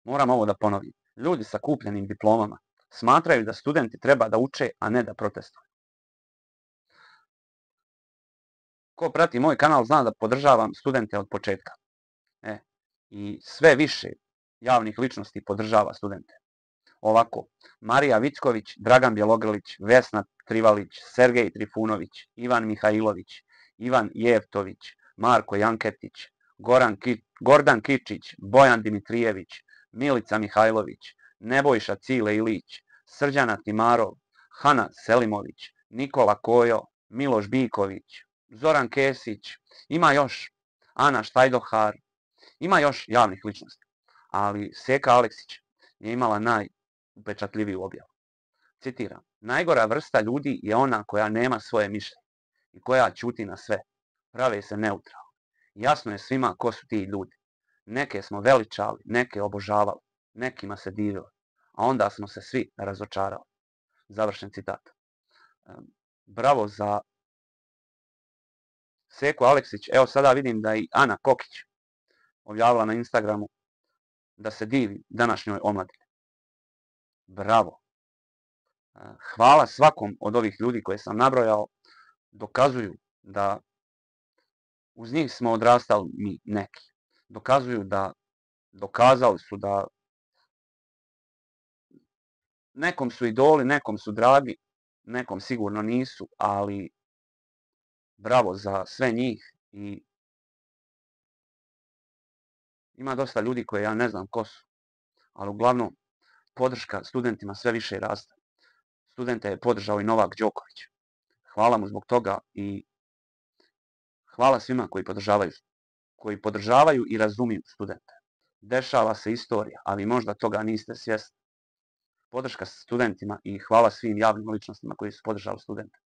Moram ovo da ponovim. Ljudi sa kupljenim diplomama smatraju da studenti treba da uče, a ne da protestuju. Ko prati moj kanal zna da podržavam studente od početka. I sve više javnih ličnosti podržava studente. Ovako, Marija Vicković, Dragan Bjelogrlić, Vesna Trivalić, Sergej Trifunović, Ivan Mihajlović, Ivan Jevtović, Marko Janketić, Gordan Kičić, Bojan Dimitrijević, Milica Mihajlović, Nebojša Cile Ilić, Srđana Timarov, Hana Selimović, Nikola Kojo, Miloš Biković, Zoran Kesić, ima još Ana Štajdohar, ima još javnih ličnosti, ali Seka Aleksić je imala najupečatljiviju objavu. Citiram, najgora vrsta ljudi je ona koja nema svoje mišljenje i koja ćuti na sve, prave se neutralni. Jasno je svima ko su ti ljudi. Neke smo veličali, neke obožavali, nekima se divili, a onda smo se svi razočarali. Završen citat. Bravo za Seku Aleksić. Evo sada vidim da i Ana Kokić objavila na Instagramu da se divi današnjoj omladini. Bravo. Hvala svakom od ovih ljudi koje sam nabrojao. Dokazuju da uz njih smo odrastali mi neki. Dokazali su da nekom su idoli, nekom su dragi, nekom sigurno nisu, ali bravo za sve njih. I ima dosta ljudi koje ja ne znam ko su, ali uglavnom podrška studentima sve više raste. Studente je podržao i Novak Đoković. Hvala mu zbog toga i hvala svima koji podržavaju i razumiju studente. Dešava se istorija, ali možda toga niste svjesni. Podrška studentima i hvala svim javnim ličnostima koji su podržali studente.